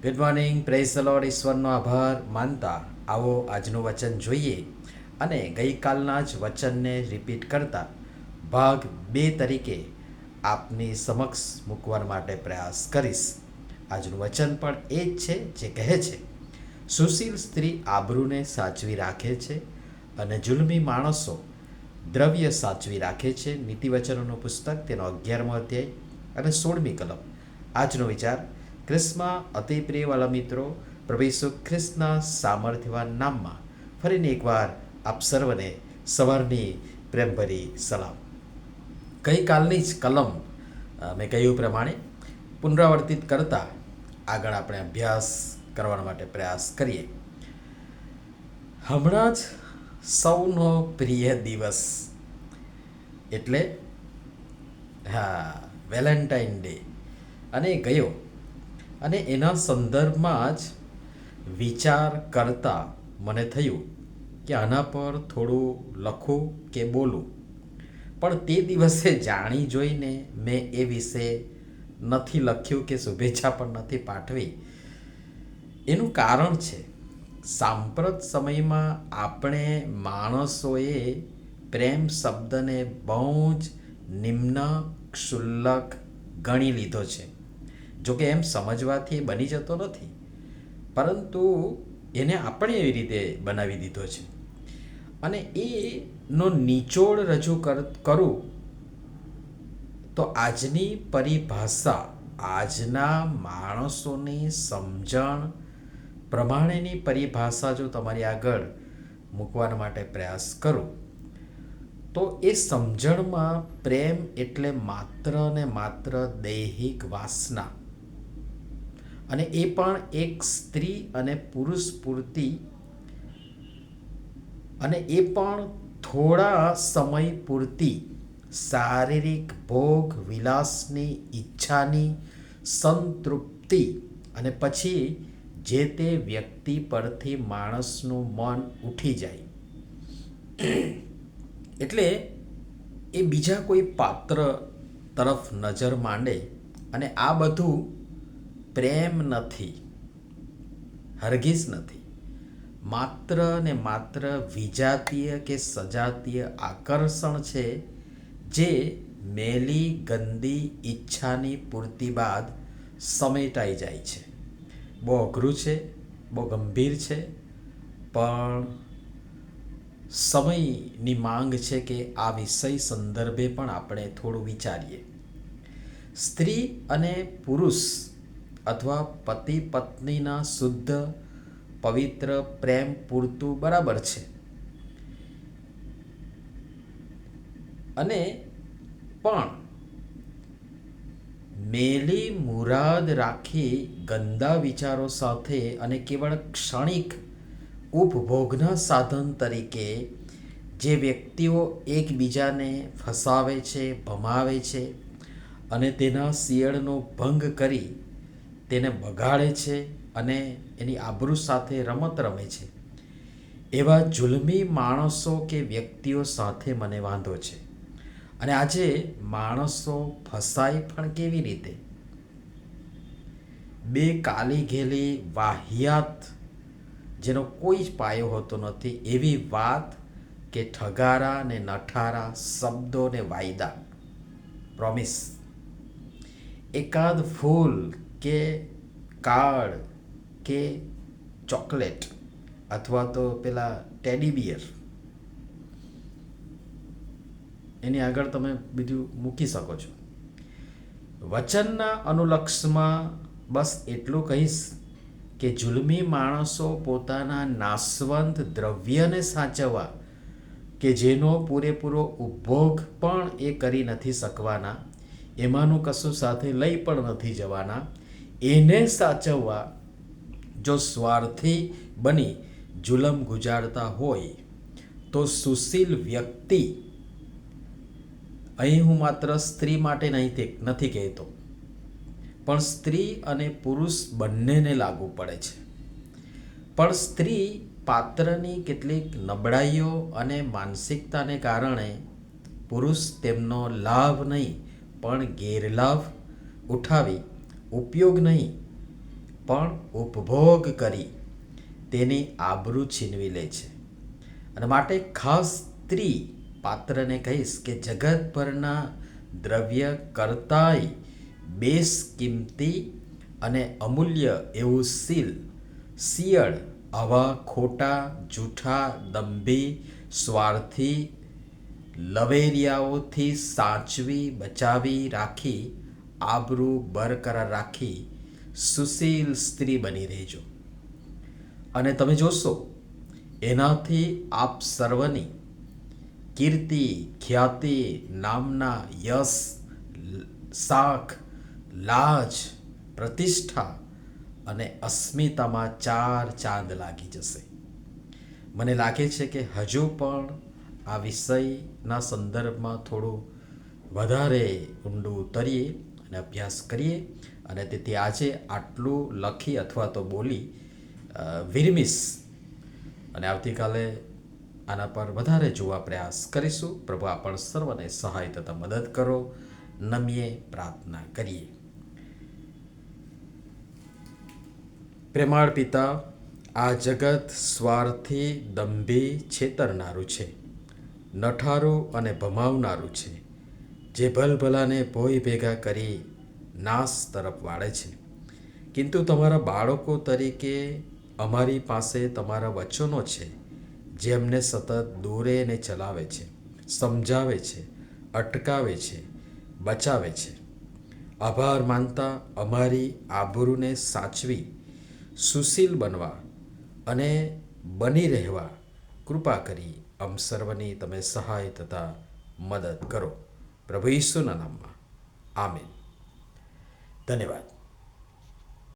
Good morning, praise the lord. ઈશ્વરનો આભાર માનતા આવો આજનું વચન જોઈએ અને ગઈકાલના જ વચનને રિપીટ કરતા ભાગ 2 તરીકે આપની સમક્ષ મૂકવા માટે પ્રયાસ કરીશ. આજનું વચન પણ એ જ છે જે કહે છે, સુશીલ સ્ત્રી આબરૂને સાચવી રાખે છે અને જુલમી માણસો દ્રવ્ય સાચવી રાખે છે. નીતિવચનોનું પુસ્તક, તેનો 11મો અધ્યાય અને 16મી કલમ. આજનો વિચાર, ખ્રિસ્તમાં અતિ પ્રિયવાલા મિત્રો, પ્રભુ ઈસુ ખ્રિસ્તના સામર્થ્યવાન નામમાં ફરીને એકવાર આપ સર્વને સવારની પ્રેમભરી સલામ. ગઈકાલની જ કલમ મેં કહ્યું પ્રમાણે પુનરાવર્તિત કરતા આગળ આપણે અભ્યાસ કરવા માટે પ્રયાસ કરીએ. હમણાં જ સૌનો પ્રિય દિવસ એટલે વેલેન્ટાઇન ડે અને ગયો, અને એના સંદર્ભમાં જ વિચાર કરતાં મને થયું કે આના પર થોડું લખું કે બોલું. પણ તે દિવસે જાણી જોઈને મેં એ વિશે નથી લખ્યું કે શુભેચ્છા પણ નથી પાઠવી. એનું કારણ છે, સાંપ્રત સમયમાં આપણે માણસોએ પ્રેમ શબ્દને બહુ જ નિમ્ન ક્ષુલ્લક ગણી લીધો છે. જોકે એમ સમજવાથી એ બની જતો નથી, પરંતુ એને આપણે એવી રીતે બનાવી દીધો છે. અને એનો નિચોડ રજૂ કરું તો આજની પરિભાષા, આજના માણસોની સમજણ પ્રમાણેની પરિભાષા જો તમારી આગળ મૂકવા માટે પ્રયાસ કરું તો એ સમજણમાં પ્રેમ એટલે માત્ર ને માત્ર દૈહિક વાસના, અને એ પણ એક સ્ત્રી અને પુરુષ પૂરતી, અને એ પણ થોડા સમય પૂરતી શારીરિક ભોગ વિલાસની ઈચ્છાની સંતૃપ્તિ, અને પછી જે તે વ્યક્તિ પરથી માણસનું મન ઉઠી જાય એટલે એ બીજા કોઈ પાત્ર તરફ નજર માંડે, અને આ બધું પ્રેમ નથી, હરગીઝ નથી. માત્ર ને માત્ર વિજાતીય કે સજાતીય આકર્ષણ છે, જે મેલી ગંદી ઈચ્છાની પૂર્તિ બાદ સમેટાઈ જાય છે. બહુ અઘરું છે, બહુ ગંભીર છે, પણ સમયની માંગ છે કે આ વિષય સંદર્ભે પણ આપણે થોડું વિચારીએ. સ્ત્રી અને પુરુષ અથવા પતિ પત્નીના શુદ્ધ પવિત્ર પ્રેમ પૂરતું બરાબર છે, અને પણ મેલી મુરાદ રાખી ગંદા વિચારો સાથે અને કેવળ ક્ષણિક ઉપભોગના સાધન તરીકે જે વ્યક્તિઓ એકબીજાને ફસાવે છે, ભમાવે છે અને તેના શિયળનો ભંગ કરી તેને બગાડે છે અને એની આબરૂ સાથે રમત રમે છે, એવા જુલમી માણસો કે વ્યક્તિઓ સાથે મને વાંધો છે. અને આજે માણસો ફસાય પણ કેવી રીતે? બે કાલી ઘેલી વાહિયાત, જેનો કોઈ જ પાયો હોતો નથી, એવી વાત કે ઠગારા ને નઠારા શબ્દો ને વાયદા, પ્રોમિસ, એકાદ ફૂલ કે કાર્ડ કે ચોકલેટ અથવા તો પેલા ટેડી બિયર, એની આગળ તમે બીજું મૂકી શકો છો. વચનના અનુલક્ષમાં બસ એટલું કહીશ કે જુલમી માણસો પોતાના નાશવંત દ્રવ્યને સાચવવા, કે જેનો પૂરેપૂરો ઉપભોગ પણ એ કરી નથી શકવાના, એમાંનું કશું સાથે લઈ પણ નથી જવાના, એને સાચવવા જો સ્વાર્થી બની જુલમ ગુજારતા હોય તો સુશીલ વ્યક્તિ, અહીં હું માત્ર સ્ત્રી માટે નથી કહેતો, પણ સ્ત્રી અને પુરુષ બંનેને લાગુ પડે છે. પણ સ્ત્રી પાત્રની કેટલીક નબળાઈઓ અને માનસિકતાને કારણે પુરુષ તેમનો લાભ નહીં પણ ગેરલાભ ઉઠાવી, ઉપયોગ નહીં પણ ઉપભોગ કરી તેની આબરૂ છીનવી લે છે. અને માટે ખાસ સ્ત્રી પાત્રને કહીશ કે જગતભરના દ્રવ્ય કરતાંય બેશકિંમતી અને અમૂલ્ય એવું શિયળ આવા ખોટા, જૂઠા, દંભી, સ્વાર્થી લવેરિયાઓથી સાચવી બચાવી રાખી, આબરૂ બરકરાર રાખી સુશીલ સ્ત્રી બની રહેજો. અને તમે જોશો એનાથી આપ સર્વની કીર્તિ, ખ્યાતિ, નામના, યશ, શાખ, લાજ, પ્રતિષ્ઠા અને અસ્મિતામાં 4 ચાંદ લાગી જશે. મને લાગે છે કે હજુ પણ આ વિષયના સંદર્ભમાં થોડું વધારે ઊંડું ઉતરીએ અને અભ્યાસ કરીએ. અને તેથી આજે આટલું લખી અથવા તો બોલી વિરમીશ અને આવતીકાલે આના પર વધારે જોવા પ્રયાસ કરીશું. પ્રભુ આપણ સર્વને સહાય તથા મદદ કરો. નમીએ પ્રાર્થના કરીએ. પ્રેમાળ પિતા, આ જગત સ્વાર્થી, દંભી, છેતરનારું છે, નઠારું અને ભમાવનારું છે, જે ભલભલાને ભોય ભેગા કરી નાશ તરફ વાળે છે. કિંતુ તમારા બાળકો તરીકે અમારી પાસે તમારા વચનો છે, જે અમને સતત દોરેને ચલાવે છે, સમજાવે છે, અટકાવે છે, બચાવે છે. આભાર માનતા અમારી આબરૂને સાચવી સુશીલ બનવા અને બની રહેવા કૃપા કરી અમ સર્વની તમે સહાય તથા મદદ કરો. પ્રભુ ઈસુના નામમાં આમીન. ધન્યવાદ.